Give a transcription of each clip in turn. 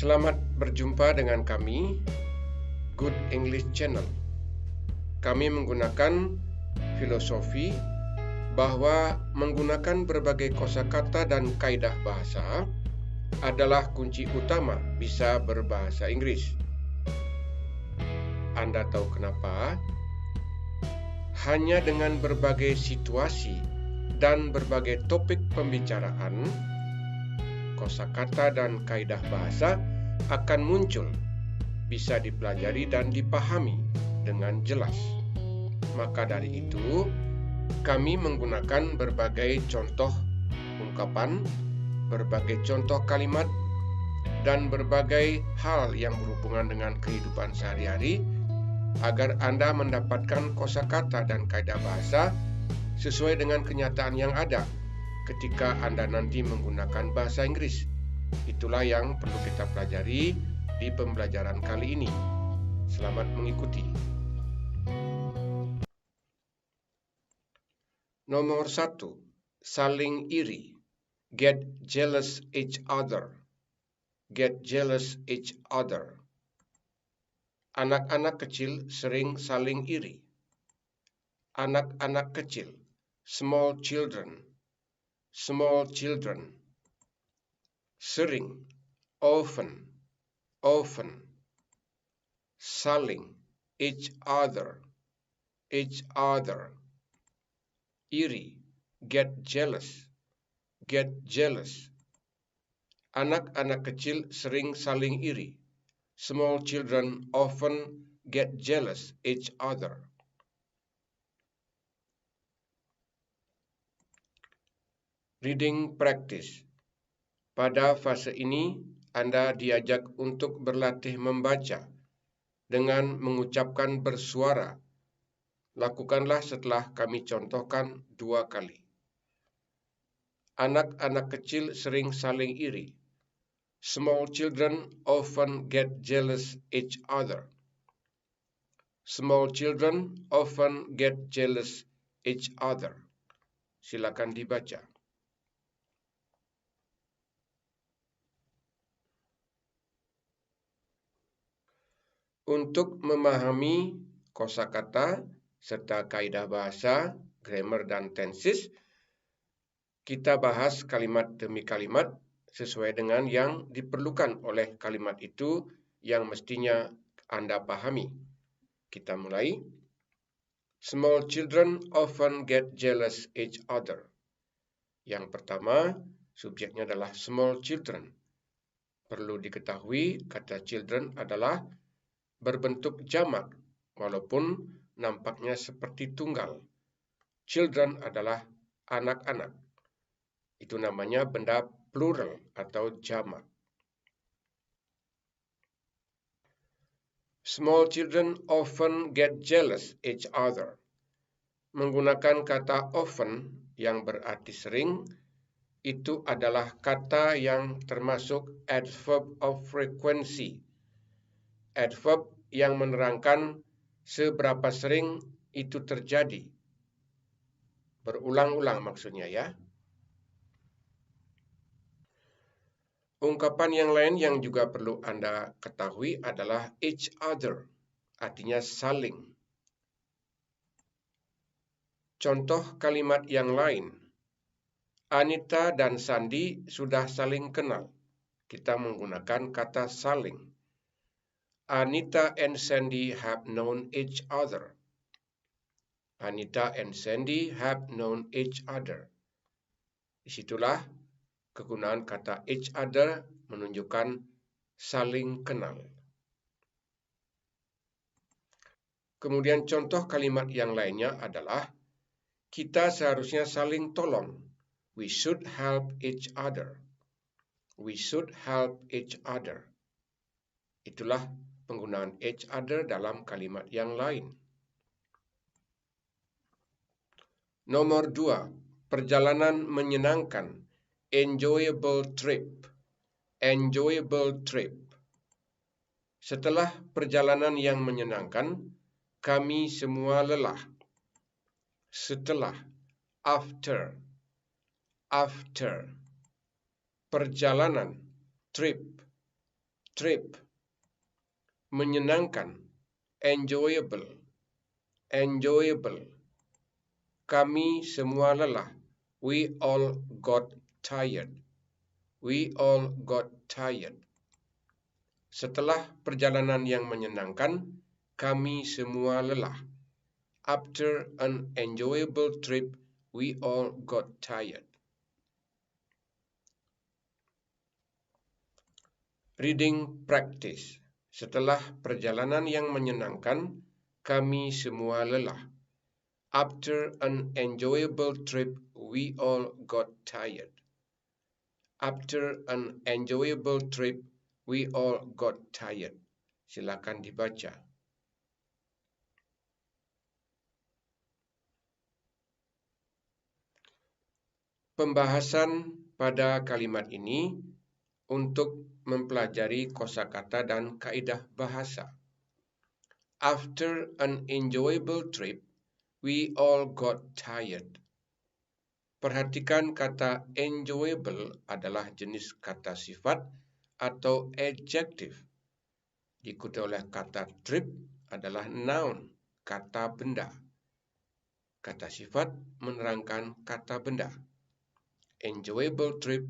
Selamat berjumpa dengan kami, Good English Channel. Kami menggunakan filosofi bahwa menggunakan berbagai kosakata dan kaidah bahasa adalah kunci utama bisa berbahasa Inggris. Anda tahu kenapa? Hanya dengan berbagai situasi dan berbagai topik pembicaraan, kosakata dan kaidah bahasa akan muncul, bisa dipelajari dan dipahami dengan jelas. Maka dari itu, kami menggunakan berbagai contoh ungkapan, berbagai contoh kalimat, dan berbagai hal yang berhubungan dengan kehidupan sehari-hari agar Anda mendapatkan kosakata dan kaidah bahasa sesuai dengan kenyataan yang ada ketika Anda nanti menggunakan bahasa Inggris. Itulah yang perlu kita pelajari di pembelajaran kali ini. Selamat mengikuti. Nomor 1. Saling iri. Get jealous each other. Get jealous each other. Anak-anak kecil sering saling iri. Anak-anak kecil. Small children. Small children. Sering. Often. Often. Saling. Each other. Each other. Iri. Get jealous. Get jealous. Anak-anak kecil sering saling iri. Small children often get jealous each other. Reading practice. Pada fase ini, Anda diajak untuk berlatih membaca dengan mengucapkan bersuara. Lakukanlah setelah kami contohkan 2 kali. Anak-anak kecil sering saling iri. Small children often get jealous each other. Small children often get jealous each other. Silakan dibaca. Untuk memahami kosakata serta kaidah bahasa, grammar dan tenses, kita bahas kalimat demi kalimat sesuai dengan yang diperlukan oleh kalimat itu yang mestinya Anda pahami. Kita mulai. Small children often get jealous each other. Yang pertama, subjeknya adalah small children. Perlu diketahui kata children adalah berbentuk jamak, walaupun nampaknya seperti tunggal. Children adalah anak-anak. Itu namanya benda plural atau jamak. Small children often get jealous each other. Menggunakan kata often yang berarti sering, itu adalah kata yang termasuk adverb of frequency. Adverb yang menerangkan seberapa sering itu terjadi. Berulang-ulang maksudnya ya. Ungkapan yang lain yang juga perlu Anda ketahui adalah each other, artinya saling. Contoh kalimat yang lain. Anita dan Sandi sudah saling kenal. Kita menggunakan kata saling. Anita and Sandy have known each other. Anita and Sandy have known each other. Disitulah kegunaan kata each other menunjukkan saling kenal. Kemudian contoh kalimat yang lainnya adalah kita seharusnya saling tolong. We should help each other. We should help each other. Itulah penggunaan each other dalam kalimat yang lain. Nomor 2, perjalanan menyenangkan. Enjoyable trip. Enjoyable trip. Setelah perjalanan yang menyenangkan, kami semua lelah. Setelah. After. After. Perjalanan. Trip. trip, menyenangkan, enjoyable, enjoyable. Kami semua lelah. We all got tired. We all got tired. Setelah perjalanan yang menyenangkan, kami semua lelah. After an enjoyable trip, we all got tired. Reading practice. Setelah perjalanan yang menyenangkan, kami semua lelah. After an enjoyable trip, we all got tired. After an enjoyable trip, we all got tired. Silakan dibaca. Pembahasan pada kalimat ini untuk mempelajari kosakata dan kaidah bahasa. After an enjoyable trip, we all got tired. Perhatikan kata enjoyable adalah jenis kata sifat atau adjektif. Diikuti oleh kata trip adalah noun, kata benda. Kata sifat menerangkan kata benda. Enjoyable trip,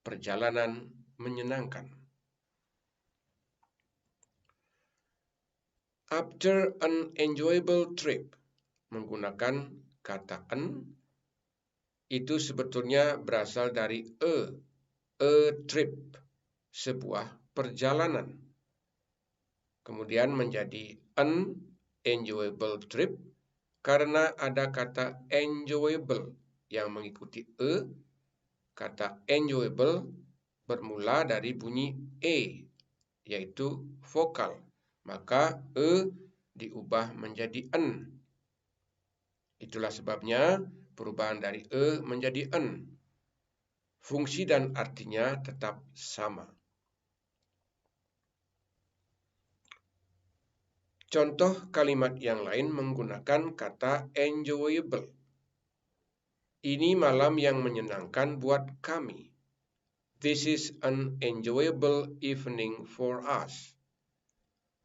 perjalanan menyenangkan. After an enjoyable trip, menggunakan kata an, itu sebetulnya berasal dari a trip, sebuah perjalanan. Kemudian menjadi an enjoyable trip karena ada kata enjoyable yang mengikuti kata enjoyable bermula dari bunyi e, yaitu vokal. Maka diubah menjadi an. Itulah sebabnya perubahan dari menjadi an. Fungsi dan artinya tetap sama. Contoh kalimat yang lain menggunakan kata enjoyable. Ini malam yang menyenangkan buat kami. This is an enjoyable evening for us.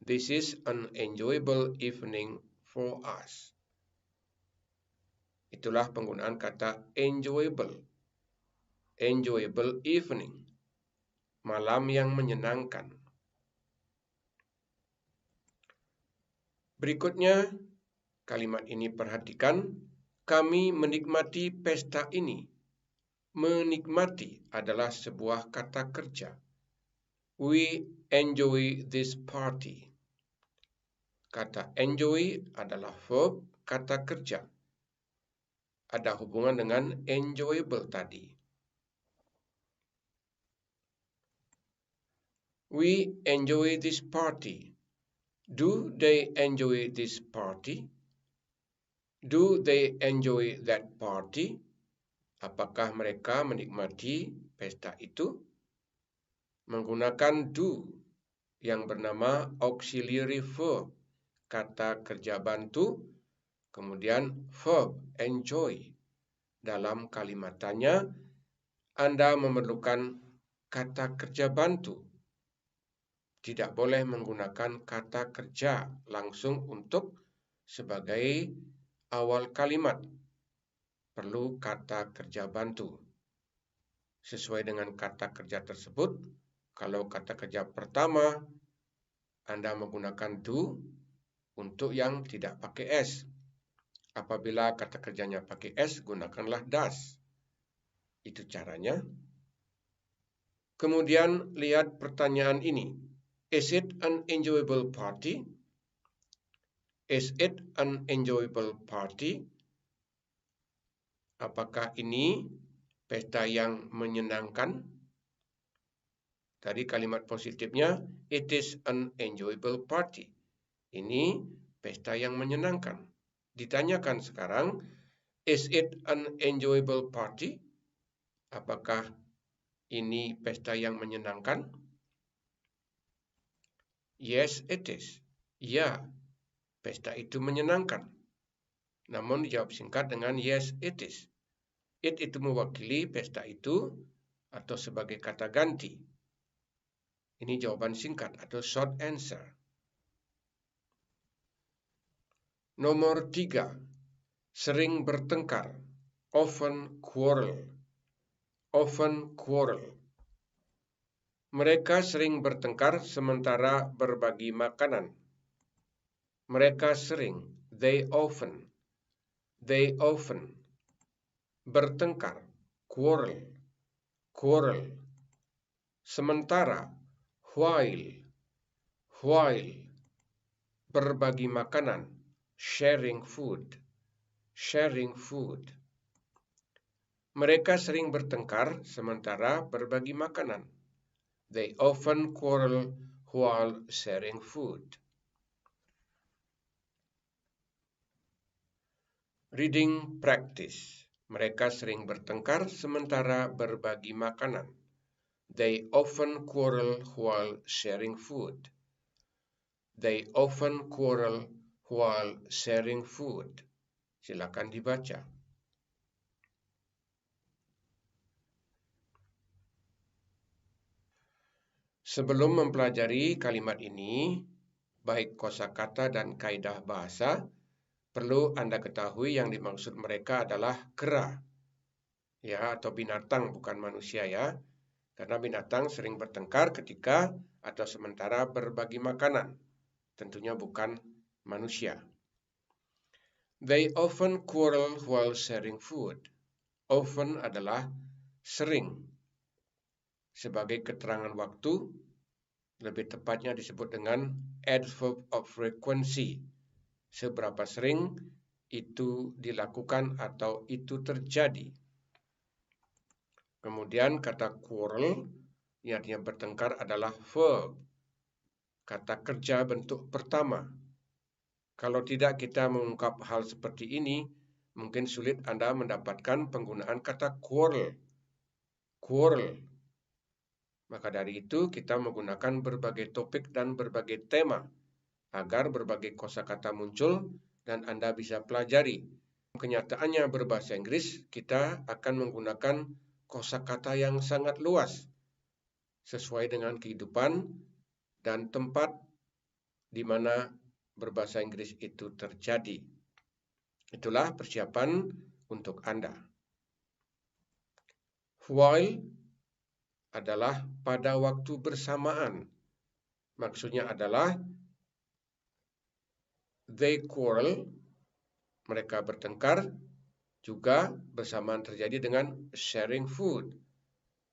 This is an enjoyable evening for us. Itulah penggunaan kata enjoyable. Enjoyable evening. Malam yang menyenangkan. Berikutnya, kalimat ini perhatikan. Kami menikmati pesta ini. Menikmati adalah sebuah kata kerja. We enjoy this party. Kata enjoy adalah verb, kata kerja. Ada hubungan dengan enjoyable tadi. We enjoy this party. Do they enjoy this party? Do they enjoy that party? Apakah mereka menikmati pesta itu? Menggunakan do yang bernama auxiliary verb, kata kerja bantu, kemudian verb enjoy. Dalam kalimat tanya, Anda memerlukan kata kerja bantu. Tidak boleh menggunakan kata kerja langsung untuk sebagai awal kalimat. Perlu kata kerja bantu. Sesuai dengan kata kerja tersebut, kalau kata kerja pertama, Anda menggunakan do untuk yang tidak pakai S. Apabila kata kerjanya pakai S, gunakanlah does. Itu caranya. Kemudian lihat pertanyaan ini. Is it an enjoyable party? Is it an enjoyable party? Apakah ini pesta yang menyenangkan? Tadi kalimat positifnya, it is an enjoyable party. Ini pesta yang menyenangkan. Ditanyakan sekarang, is it an enjoyable party? Apakah ini pesta yang menyenangkan? Yes, it is. Ya, pesta itu menyenangkan. Namun dijawab singkat dengan yes, it is. It itu mewakili pesta itu atau sebagai kata ganti. Ini jawaban singkat atau short answer. Nomor 3. Sering bertengkar. Often quarrel. Often quarrel. Mereka sering bertengkar sementara berbagi makanan. Mereka sering. They often. They often. Bertengkar. Quarrel. Quarrel. Sementara. While. While. Berbagi makanan. Sharing food. Sharing food. Mereka sering bertengkar sementara berbagi makanan. They often quarrel while sharing food. Reading practice. Mereka sering bertengkar sementara berbagi makanan. They often quarrel while sharing food. They often quarrel while sharing food. Silakan dibaca. Sebelum mempelajari kalimat ini, baik kosakata dan kaidah bahasa, perlu Anda ketahui yang dimaksud mereka adalah kera, ya, atau binatang, bukan manusia, ya. Karena binatang sering bertengkar ketika atau sementara berbagi makanan. Tentunya bukan manusia. They often quarrel while sharing food. Often adalah sering. Sebagai keterangan waktu, lebih tepatnya disebut dengan adverb of frequency. Seberapa sering itu dilakukan atau itu terjadi. Kemudian kata quarrel, yang artinya bertengkar, adalah verb. Kata kerja bentuk pertama. Kalau tidak kita mengungkap hal seperti ini, mungkin sulit Anda mendapatkan penggunaan kata quarrel. Quarrel. Maka dari itu kita menggunakan berbagai topik dan berbagai tema agar berbagai kosakata muncul dan Anda bisa pelajari. Kenyataannya berbahasa Inggris kita akan menggunakan kosakata yang sangat luas sesuai dengan kehidupan dan tempat di mana berbahasa Inggris itu terjadi. Itulah persiapan untuk Anda. While adalah pada waktu bersamaan. Maksudnya adalah they quarrel, mereka bertengkar, juga bersamaan terjadi dengan sharing food,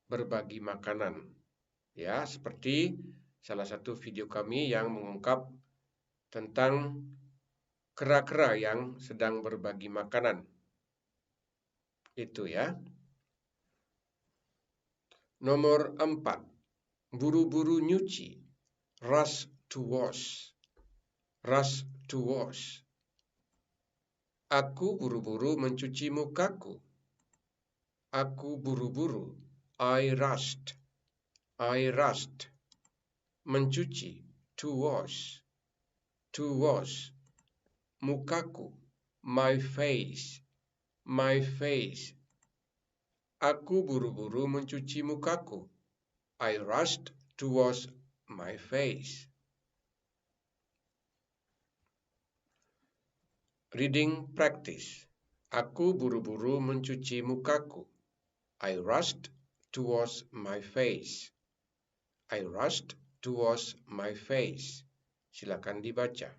berbagi makanan. Ya, seperti salah satu video kami yang mengungkap tentang kera-kera yang sedang berbagi makanan. Itu ya. Nomor 4. Buru-buru nyuci. Rush to wash. Rush to wash. Aku buru-buru mencuci mukaku. Aku buru-buru. I rushed. I rushed. Mencuci. To wash. To wash. Mukaku. My face. My face. Aku buru-buru mencuci mukaku. I rushed to wash my face. Reading practice. Aku buru-buru mencuci mukaku. I rushed to wash my face. I rushed to wash my face. Silakan dibaca.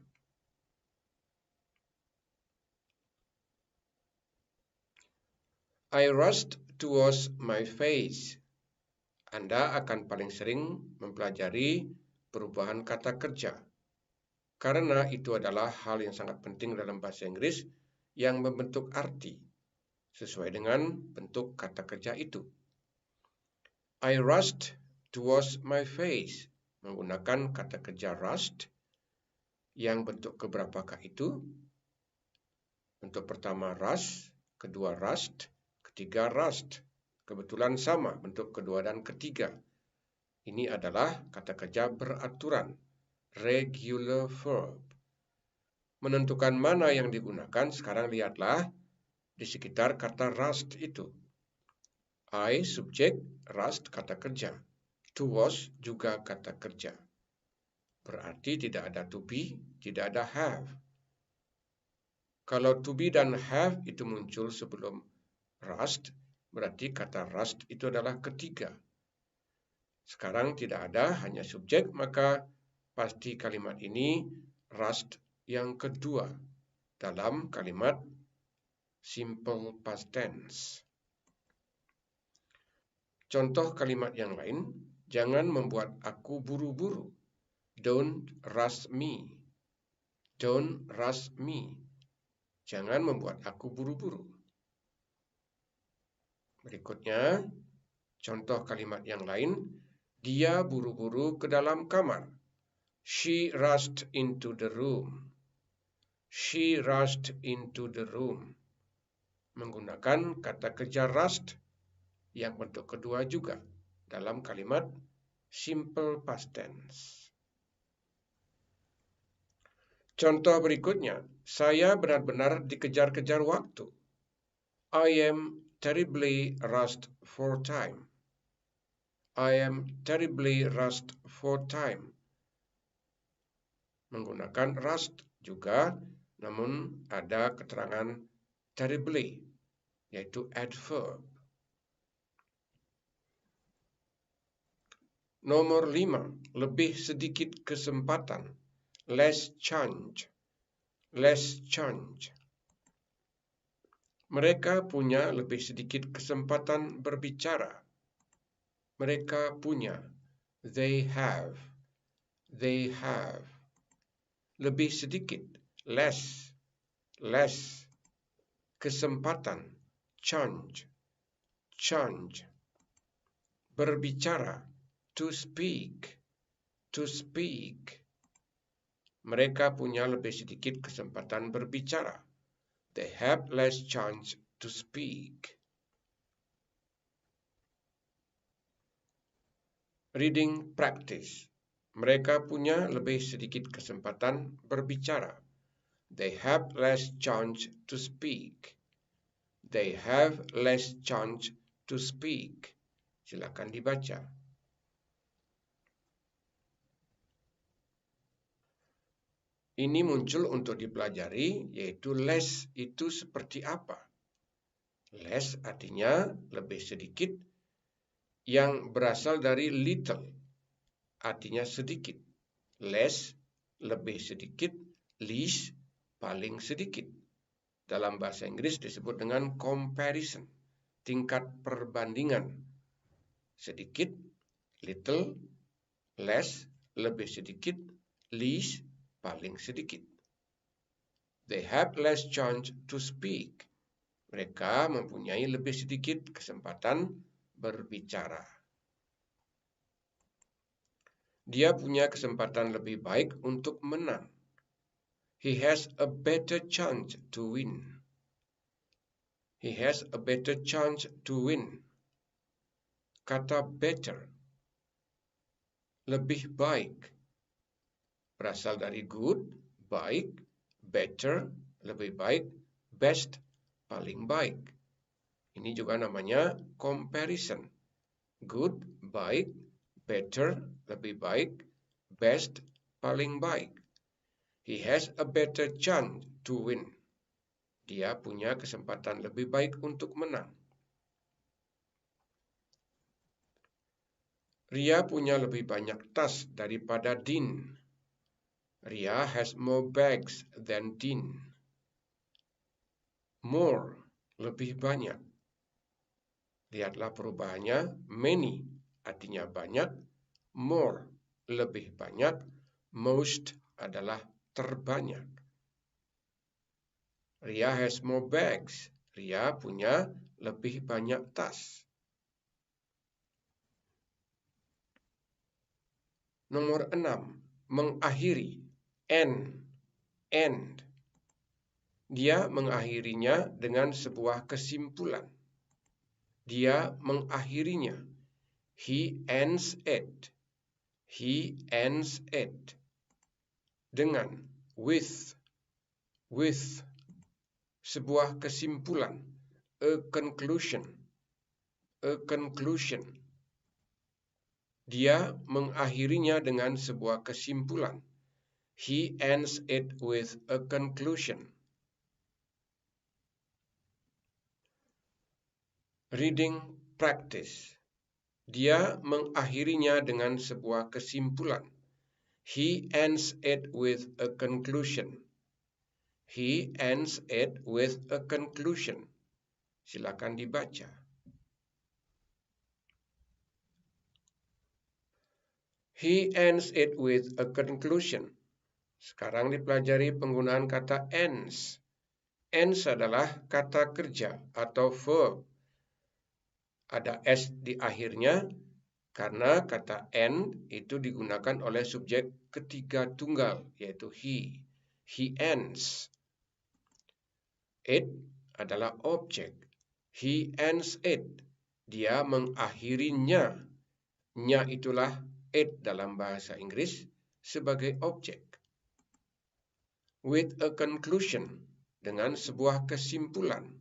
I rushed to wash my face. Anda akan paling sering mempelajari perubahan kata kerja. Karena itu adalah hal yang sangat penting dalam bahasa Inggris yang membentuk arti sesuai dengan bentuk kata kerja itu. I rushed to wash my face. Menggunakan kata kerja rushed yang bentuk keberapakah itu? Bentuk pertama rush, kedua rushed, ketiga rushed. Kebetulan sama bentuk kedua dan ketiga. Ini adalah kata kerja beraturan, regular verb. Menentukan mana yang digunakan, sekarang lihatlah di sekitar kata rushed itu. I subjek, rushed kata kerja. To was juga kata kerja. Berarti tidak ada to be, tidak ada have. Kalau to be dan have itu muncul sebelum rust, berarti kata rust itu adalah ketiga. Sekarang tidak ada, hanya subjek, maka pasti kalimat ini rust yang kedua dalam kalimat simple past tense. Contoh kalimat yang lain, jangan membuat aku buru-buru. Don't rush me. Don't rush me. Jangan membuat aku buru-buru. Berikutnya, contoh kalimat yang lain, dia buru-buru ke dalam kamar. She rushed into the room. She rushed into the room. Menggunakan kata kerja rushed yang bentuk kedua juga dalam kalimat simple past tense. Contoh berikutnya, saya benar-benar dikejar-kejar waktu. I am terribly rushed for time. I am terribly rushed for time. Menggunakan rushed juga, namun ada keterangan terribly, yaitu adverb. Nomor 5, lebih sedikit kesempatan. Less chance. Less chance. Mereka punya lebih sedikit kesempatan berbicara. Mereka punya. They have. They have. Lebih sedikit. Less. Less. Kesempatan. Chance. Chance. Berbicara. To speak. To speak. Mereka punya lebih sedikit kesempatan berbicara. They have less chance to speak. Reading practice. Mereka punya lebih sedikit kesempatan berbicara. They have less chance to speak. They have less chance to speak. Silakan dibaca. Ini muncul untuk dipelajari, yaitu less itu seperti apa. Less artinya lebih sedikit, yang berasal dari little, artinya sedikit. Less, lebih sedikit. Least, paling sedikit. Dalam bahasa Inggris disebut dengan comparison, tingkat perbandingan. Sedikit, little, less, lebih sedikit, least, paling sedikit. They have less chance to speak. Mereka mempunyai lebih sedikit kesempatan berbicara. Dia punya kesempatan lebih baik untuk menang. He has a better chance to win. He has a better chance to win. Kata better, lebih baik, berasal dari good, baik, better, lebih baik, best, paling baik. Ini juga namanya comparison. Good, baik, better, lebih baik, best, paling baik. He has a better chance to win. Dia punya kesempatan lebih baik untuk menang. Ria punya lebih banyak tas daripada Dean. Ria has more bags than Dean. More, lebih banyak. Lihatlah perubahannya. Many, artinya banyak. More, lebih banyak. Most adalah terbanyak. Ria has more bags. Ria punya lebih banyak tas. Nomor 6. Mengakhiri. End. Dia mengakhirinya dengan sebuah kesimpulan. Dia mengakhirinya. He ends it. He ends it. Dengan. With. Sebuah kesimpulan. A conclusion. A conclusion. Dia mengakhirinya dengan sebuah kesimpulan. He ends it with a conclusion. Reading practice. Dia mengakhirinya dengan sebuah kesimpulan. He ends it with a conclusion. He ends it with a conclusion. Silakan dibaca. He ends it with a conclusion. Sekarang dipelajari penggunaan kata ends. Ends adalah kata kerja atau verb. Ada s di akhirnya karena kata end itu digunakan oleh subjek ketiga tunggal, yaitu he. He ends. It adalah objek. He ends it. Dia mengakhirinya. Nya itulah it dalam bahasa Inggris sebagai objek. With a conclusion, dengan sebuah kesimpulan.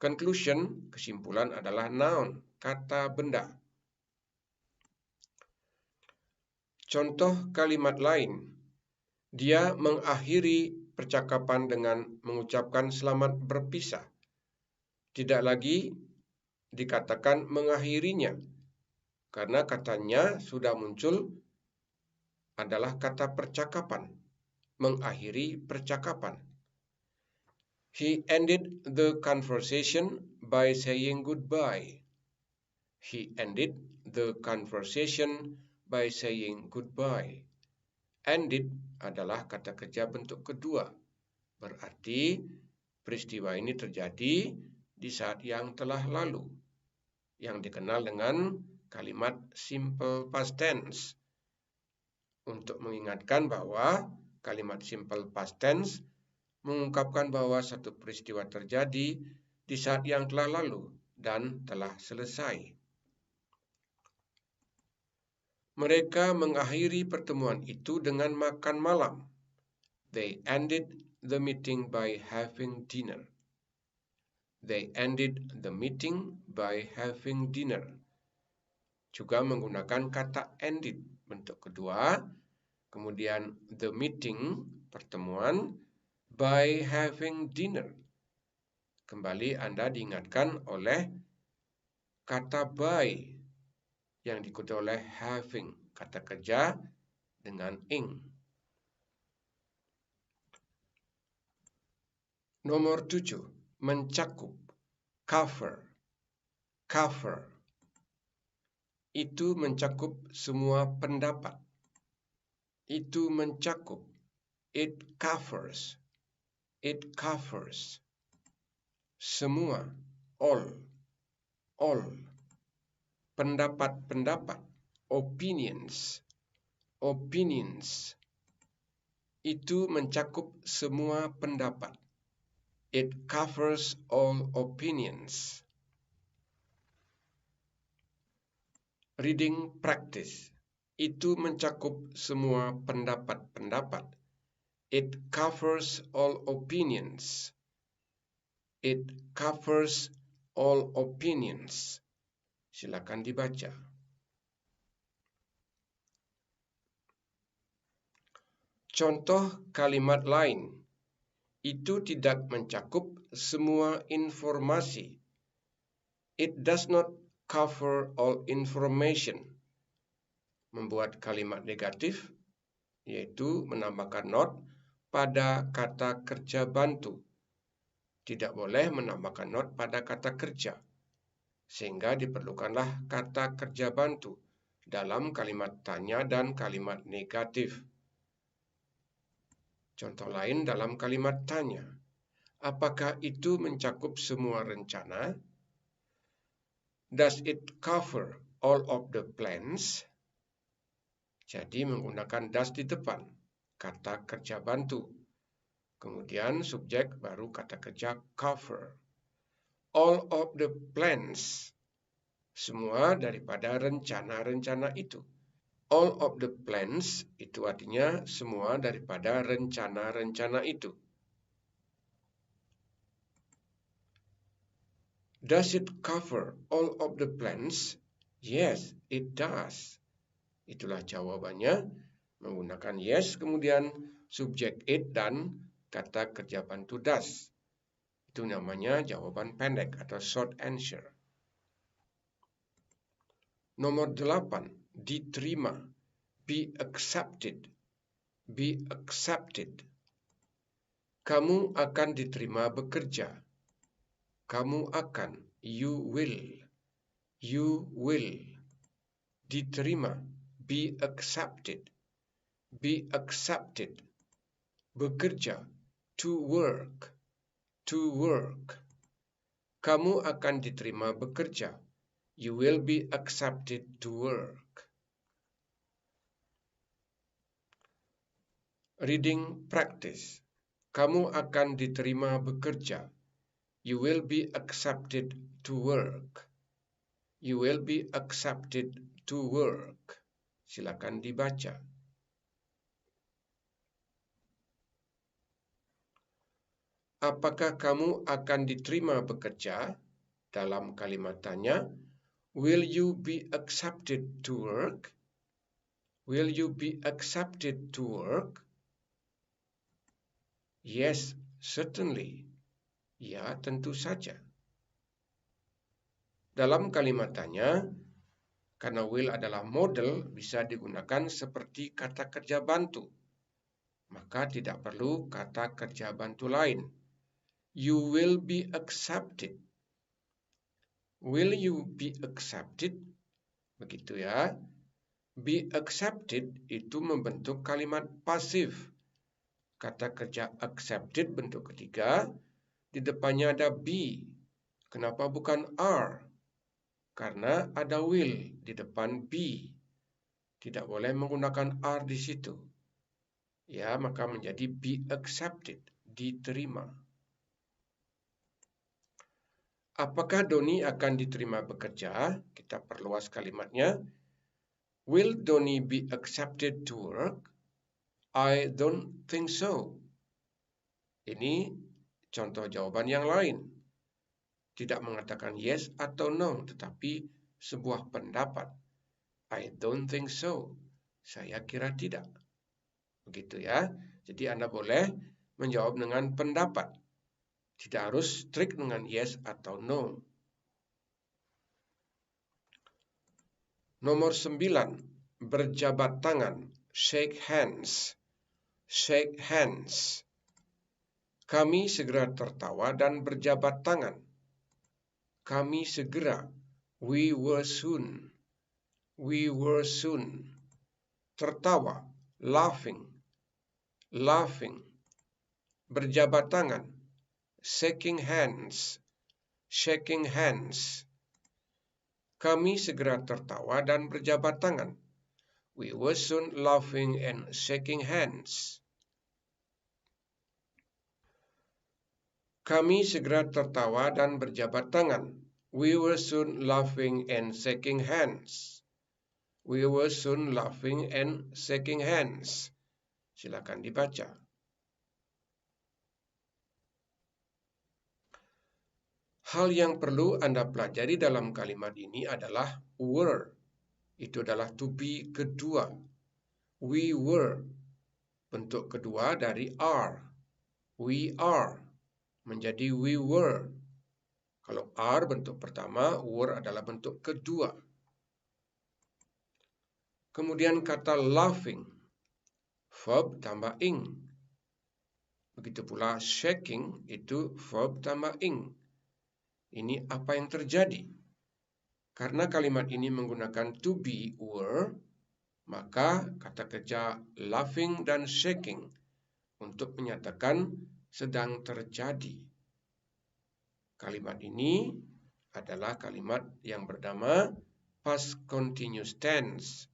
Conclusion, kesimpulan adalah noun, kata benda. Contoh kalimat lain, dia mengakhiri percakapan dengan mengucapkan selamat berpisah. Tidak lagi dikatakan mengakhirinya, karena katanya sudah muncul adalah kata percakapan, mengakhiri percakapan. He ended the conversation by saying goodbye. He ended the conversation by saying goodbye. Ended adalah kata kerja bentuk kedua. Berarti peristiwa ini terjadi di saat yang telah lalu, yang dikenal dengan kalimat simple past tense. Untuk mengingatkan bahwa kalimat simple past tense mengungkapkan bahwa satu peristiwa terjadi di saat yang telah lalu dan telah selesai. Mereka mengakhiri pertemuan itu dengan makan malam. They ended the meeting by having dinner. They ended the meeting by having dinner. Juga menggunakan kata ended, bentuk kedua. Kemudian the meeting, pertemuan, by having dinner. Kembali Anda diingatkan oleh kata by yang diikuti oleh having, kata kerja dengan ing. Nomor 7, mencakup, cover. Cover itu mencakup semua pendapat. Itu mencakup, it covers. It covers. Semua, all. Pendapat-pendapat, opinions. Itu mencakup semua pendapat. It covers all opinions. Reading practice. Itu mencakup semua pendapat-pendapat. It covers all opinions. It covers all opinions. Silakan dibaca. Contoh kalimat lain. Itu tidak mencakup semua informasi. It does not cover all information. Membuat kalimat negatif, yaitu menambahkan not pada kata kerja bantu. Tidak boleh menambahkan not pada kata kerja, sehingga diperlukanlah kata kerja bantu dalam kalimat tanya dan kalimat negatif. Contoh lain dalam kalimat tanya, apakah itu mencakup semua rencana? Does it cover all of the plans? Jadi menggunakan does di depan, kata kerja bantu. Kemudian subjek baru kata kerja cover. All of the plans, semua daripada rencana-rencana itu. All of the plans itu artinya semua daripada rencana-rencana itu. Does it cover all of the plans? Yes, it does. Itulah jawabannya menggunakan yes, kemudian subjek it dan kata kerja bantu does. Itu namanya jawaban pendek atau short answer. Nomor 8, diterima. Be accepted. Be accepted. Kamu akan diterima bekerja. Kamu akan. You will. You will. Diterima. Be accepted. Be accepted. Bekerja. To work. To work. Kamu akan diterima bekerja. You will be accepted to work. Reading practice. Kamu akan diterima bekerja. You will be accepted to work. You will be accepted to work. Silakan dibaca. Apakah kamu akan diterima bekerja? Dalam kalimat tanya, will you be accepted to work? Will you be accepted to work? Yes, certainly. Ya, tentu saja. Dalam kalimat tanya, karena will adalah model, bisa digunakan seperti kata kerja bantu. Maka tidak perlu kata kerja bantu lain. You will be accepted. Will you be accepted? Begitu ya. Be accepted itu membentuk kalimat pasif. Kata kerja accepted bentuk ketiga, di depannya ada be. Kenapa bukan are? Karena ada will di depan be. Tidak boleh menggunakan are di situ. Ya, maka menjadi be accepted, diterima. Apakah Doni akan diterima bekerja? Kita perluas kalimatnya. Will Doni be accepted to work? I don't think so. Ini contoh jawaban yang lain. Tidak mengatakan yes atau no, tetapi sebuah pendapat. I don't think so. Saya kira tidak. Begitu ya. Jadi Anda boleh menjawab dengan pendapat. Tidak harus strict dengan yes atau no. Nomor 9. Berjabat tangan. Shake hands. Shake hands. Kami segera tertawa dan berjabat tangan. Kami segera. We were soon. We were soon. Tertawa. Laughing. Laughing. Berjabat tangan. Shaking hands. Shaking hands. Kami segera tertawa dan berjabat tangan. We were soon laughing and shaking hands. Kami segera tertawa dan berjabat tangan. We were soon laughing and shaking hands. We were soon laughing and shaking hands. Silakan dibaca. Hal yang perlu Anda pelajari dalam kalimat ini adalah were. Itu adalah to be kedua. We were. Bentuk kedua dari are. We are. Menjadi we were. Kalau are bentuk pertama, were adalah bentuk kedua. Kemudian kata laughing. Verb tambah ing. Begitu pula shaking itu verb tambah ing. Ini apa yang terjadi? Karena kalimat ini menggunakan to be, were, maka kata kerja laughing dan shaking untuk menyatakan sedang terjadi. Kalimat ini adalah kalimat yang bernama past continuous tense.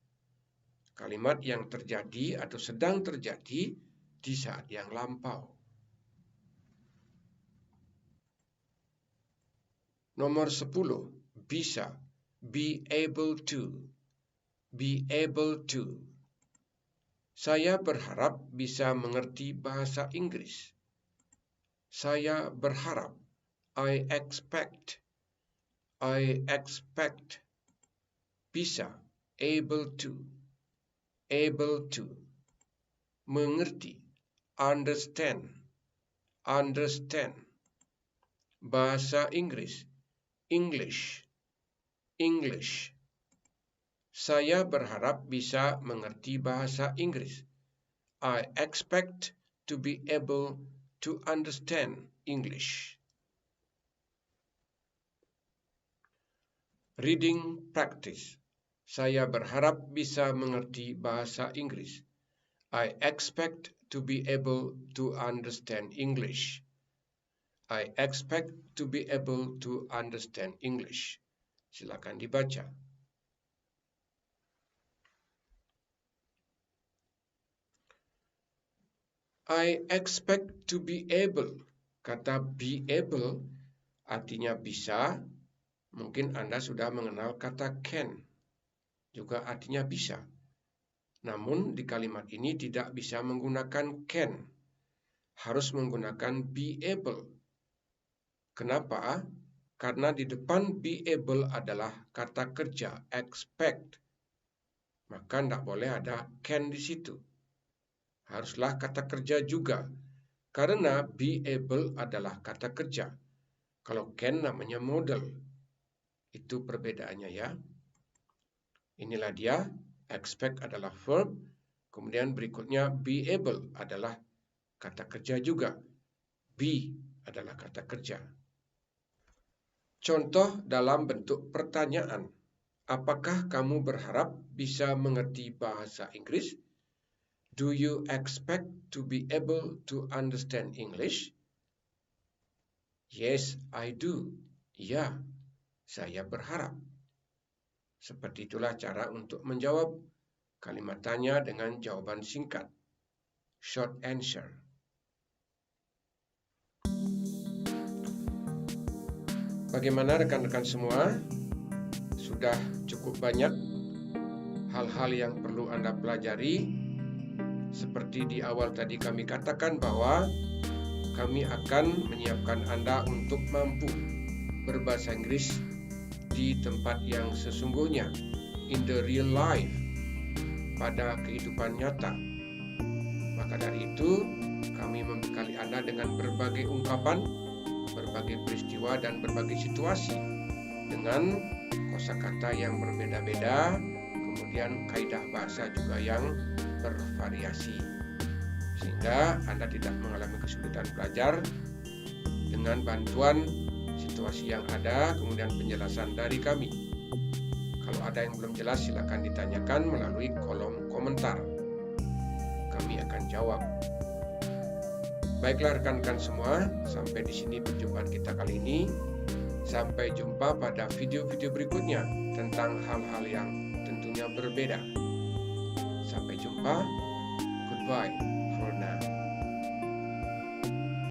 Kalimat yang terjadi atau sedang terjadi di saat yang lampau. Nomor 10. Bisa. Be able to. Be able to. Saya berharap bisa mengerti bahasa Inggris. Saya berharap. I expect. I expect. Bisa. Able to. able to. Mengerti, understand, understand. Bahasa Inggris, English, English. Saya berharap bisa mengerti bahasa Inggris. I expect to be able to understand English. Reading practice. Saya berharap bisa mengerti bahasa Inggris. I expect to be able to understand English. I expect to be able to understand English. Silakan dibaca. I expect to be able. Kata be able artinya bisa. Mungkin Anda sudah mengenal kata can. Juga artinya bisa. Namun di kalimat ini tidak bisa menggunakan can. Harus menggunakan be able. Kenapa? Karena di depan be able adalah kata kerja, expect. Maka tidak boleh ada can di situ. Haruslah kata kerja juga. Karena be able adalah kata kerja. Kalau can namanya model. Itu perbedaannya ya. Inilah dia. Expect adalah verb. Kemudian berikutnya be able adalah kata kerja juga. Be adalah kata kerja. Contoh dalam bentuk pertanyaan. Apakah kamu berharap bisa mengerti bahasa Inggris? Do you expect to be able to understand English? Yes, I do. Ya, saya berharap. Seperti itulah cara untuk menjawab kalimat tanya dengan jawaban singkat. Short answer. Bagaimana rekan-rekan semua? Sudah cukup banyak hal-hal yang perlu Anda pelajari. Seperti di awal tadi kami katakan bahwa kami akan menyiapkan Anda untuk mampu berbahasa Inggris di tempat yang sesungguhnya, in the real life, pada kehidupan nyata. Maka dari itu, kami membekali Anda dengan berbagai ungkapan, berbagai peristiwa, dan berbagai situasi dengan kosakata yang berbeda-beda, kemudian kaidah bahasa juga yang bervariasi, sehingga Anda tidak mengalami kesulitan belajar dengan bantuan situasi yang ada, kemudian penjelasan dari kami. Kalau ada yang belum jelas, silakan ditanyakan melalui kolom komentar. Kami akan jawab. Baiklah rekan-rekan semua, sampai di sini perjumpaan kita kali ini. Sampai jumpa pada video-video berikutnya tentang hal-hal yang tentunya berbeda. Sampai jumpa. Goodbye for now.